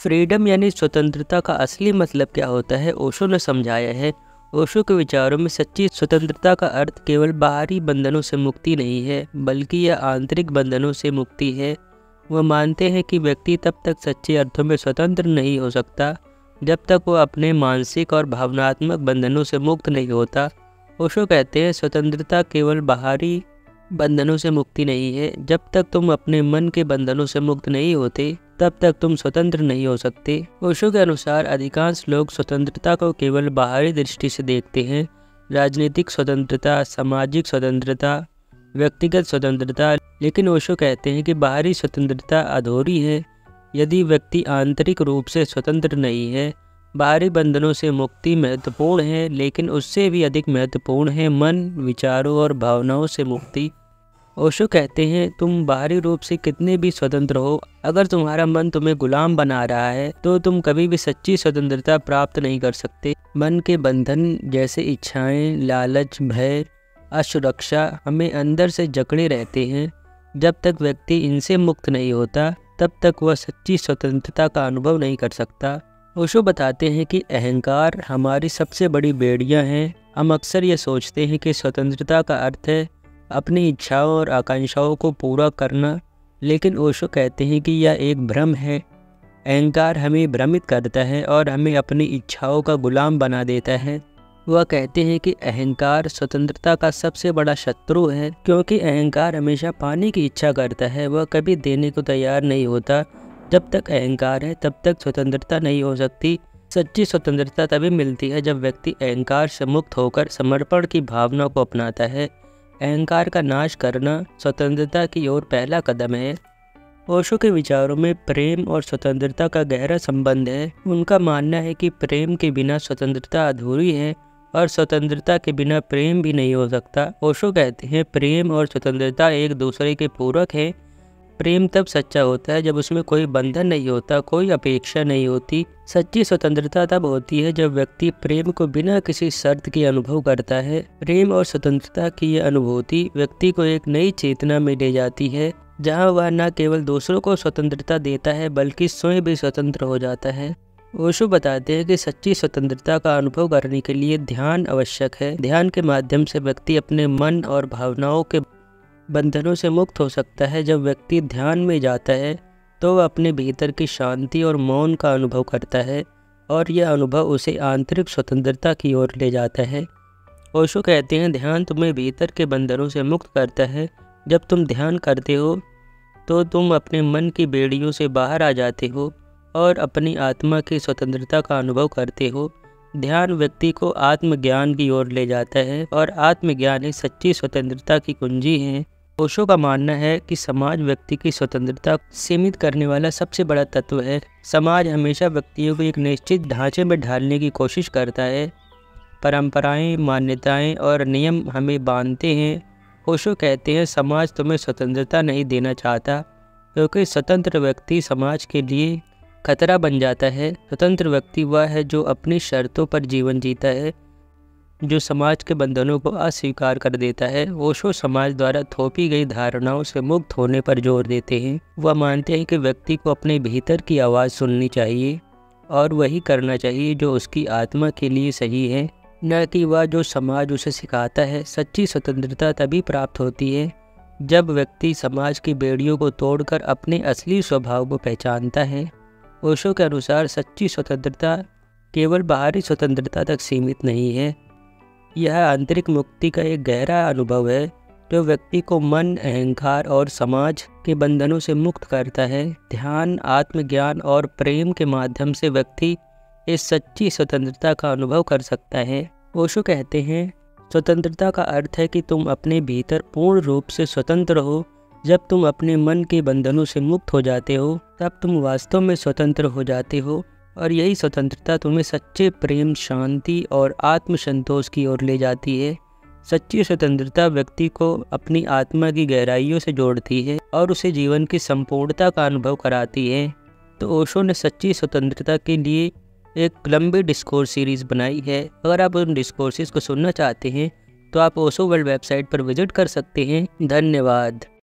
Freedom यानी स्वतंत्रता का असली मतलब क्या होता है, ओशो ने समझाया है। ओशो के विचारों में सच्ची स्वतंत्रता का अर्थ केवल बाहरी बंधनों से मुक्ति नहीं है, बल्कि यह आंतरिक बंधनों से मुक्ति है। वह मानते हैं कि व्यक्ति तब तक सच्चे अर्थों में स्वतंत्र नहीं हो सकता जब तक वो अपने मानसिक और भावनात्मक बंधनों से मुक्त नहीं होता। ओशो कहते हैं स्वतंत्रता केवल बाहरी बंधनों से मुक्ति नहीं है। जब तक तुम अपने मन के बंधनों से मुक्त नहीं होते तब तक तुम स्वतंत्र नहीं हो सकते। ओशो के अनुसार अधिकांश लोग स्वतंत्रता को केवल बाहरी दृष्टि से देखते हैं। राजनीतिक स्वतंत्रता, सामाजिक स्वतंत्रता, व्यक्तिगत स्वतंत्रता। लेकिन ओशो कहते हैं कि बाहरी स्वतंत्रता अधूरी है यदि व्यक्ति आंतरिक रूप से स्वतंत्र नहीं है। बाहरी बंधनों से मुक्ति महत्वपूर्ण है, लेकिन उससे भी अधिक महत्वपूर्ण है मन, विचारों और भावनाओं से मुक्ति। ओशो कहते हैं तुम बाहरी रूप से कितने भी स्वतंत्र हो, अगर तुम्हारा मन तुम्हें गुलाम बना रहा है तो तुम कभी भी सच्ची स्वतंत्रता प्राप्त नहीं कर सकते। मन के बंधन जैसे इच्छाएं, लालच, भय, असुरक्षा हमें अंदर से जकड़े रहते हैं। जब तक व्यक्ति इनसे मुक्त नहीं होता तब तक वह सच्ची स्वतंत्रता का अनुभव नहीं कर सकता। ओशो बताते हैं कि अहंकार हमारी सबसे बड़ी बेड़ियां हैं। हम अक्सर ये सोचते हैं कि स्वतंत्रता का अर्थ है अपनी इच्छाओं और आकांक्षाओं को पूरा करना, लेकिन ओशो कहते हैं कि यह एक भ्रम है। अहंकार हमें भ्रमित करता है और हमें अपनी इच्छाओं का गुलाम बना देता है। वह कहते हैं कि अहंकार स्वतंत्रता का सबसे बड़ा शत्रु है, क्योंकि अहंकार हमेशा पाने की इच्छा करता है, वह कभी देने को तैयार नहीं होता। जब तक अहंकार है तब तक स्वतंत्रता नहीं हो सकती। सच्ची स्वतंत्रता तभी मिलती है जब व्यक्ति अहंकार से मुक्त होकर समर्पण की भावना को अपनाता है। अहंकार का नाश करना स्वतंत्रता की ओर पहला कदम है। ओशो के विचारों में प्रेम और स्वतंत्रता का गहरा संबंध है। उनका मानना है कि प्रेम के बिना स्वतंत्रता अधूरी है और स्वतंत्रता के बिना प्रेम भी नहीं हो सकता। ओशो कहते हैं प्रेम और स्वतंत्रता एक दूसरे के पूरक हैं। प्रेम तब सच्चा होता है जब उसमें कोई बंधन नहीं होता, कोई अपेक्षा नहीं होती। सच्ची स्वतंत्रता तब होती है जब व्यक्ति प्रेम को बिना किसी शर्त के अनुभव करता है। प्रेम और स्वतंत्रता की यह अनुभूति व्यक्ति को एक नई चेतना में ले जाती है, जहां वह न केवल दूसरों को स्वतंत्रता देता है बल्कि स्वयं भी स्वतंत्र हो जाता है। ओशो बताते हैं कि सच्ची स्वतंत्रता का अनुभव करने के लिए ध्यान आवश्यक है। ध्यान के माध्यम से व्यक्ति अपने मन और भावनाओं के बंधनों से मुक्त हो सकता है। जब व्यक्ति ध्यान में जाता है तो वह अपने भीतर की शांति और मौन का अनुभव करता है और यह अनुभव उसे आंतरिक स्वतंत्रता की ओर ले जाता है। ओशो कहते हैं ध्यान तुम्हें भीतर के बंधनों से मुक्त करता है। जब तुम ध्यान करते हो तो तुम अपने मन की बेड़ियों से बाहर आ जाते हो और अपनी आत्मा की स्वतंत्रता का अनुभव करते हो। ध्यान व्यक्ति को आत्मज्ञान की ओर ले जाता है और आत्मज्ञान ही सच्ची स्वतंत्रता की कुंजी है। ओशो का मानना है कि समाज व्यक्ति की स्वतंत्रता सीमित करने वाला सबसे बड़ा तत्व है। समाज हमेशा व्यक्तियों को एक निश्चित ढांचे में ढालने की कोशिश करता है। परंपराएं, मान्यताएं और नियम हमें बांधते हैं। ओशो कहते हैं समाज तुम्हें स्वतंत्रता नहीं देना चाहता, क्योंकि स्वतंत्र व्यक्ति समाज के लिए खतरा बन जाता है। स्वतंत्र व्यक्ति वह है जो अपनी शर्तों पर जीवन जीता है, जो समाज के बंधनों को अस्वीकार कर देता है। ओशो समाज द्वारा थोपी गई धारणाओं से मुक्त होने पर जोर देते हैं। वह मानते हैं कि व्यक्ति को अपने भीतर की आवाज़ सुननी चाहिए और वही करना चाहिए जो उसकी आत्मा के लिए सही है, न कि वह जो समाज उसे सिखाता है। सच्ची स्वतंत्रता तभी प्राप्त होती है जब व्यक्ति समाज की बेड़ियों को तोड़कर अपने असली स्वभाव को पहचानता है। ओशो के अनुसार सच्ची स्वतंत्रता केवल बाहरी स्वतंत्रता तक सीमित नहीं है। यह आंतरिक मुक्ति का एक गहरा अनुभव है जो व्यक्ति को मन, अहंकार और समाज के बंधनों से मुक्त करता है। ध्यान, आत्मज्ञान और प्रेम के माध्यम से व्यक्ति इस सच्ची स्वतंत्रता का अनुभव कर सकता है। ओशो कहते हैं स्वतंत्रता का अर्थ है कि तुम अपने भीतर पूर्ण रूप से स्वतंत्र हो। जब तुम अपने मन के बंधनों से मुक्त हो जाते हो तब तुम वास्तव में स्वतंत्र हो जाते हो और यही स्वतंत्रता तुम्हें सच्चे प्रेम, शांति और आत्मसंतोष की ओर ले जाती है। सच्ची स्वतंत्रता व्यक्ति को अपनी आत्मा की गहराइयों से जोड़ती है और उसे जीवन की संपूर्णता का अनुभव कराती है। तो ओशो ने सच्ची स्वतंत्रता के लिए एक लंबी डिस्कोर्स सीरीज़ बनाई है। अगर आप उन डिस्कोर्सेस को सुनना चाहते हैं तो आप ओशो वर्ल्ड वेबसाइट पर विजिट कर सकते हैं। धन्यवाद।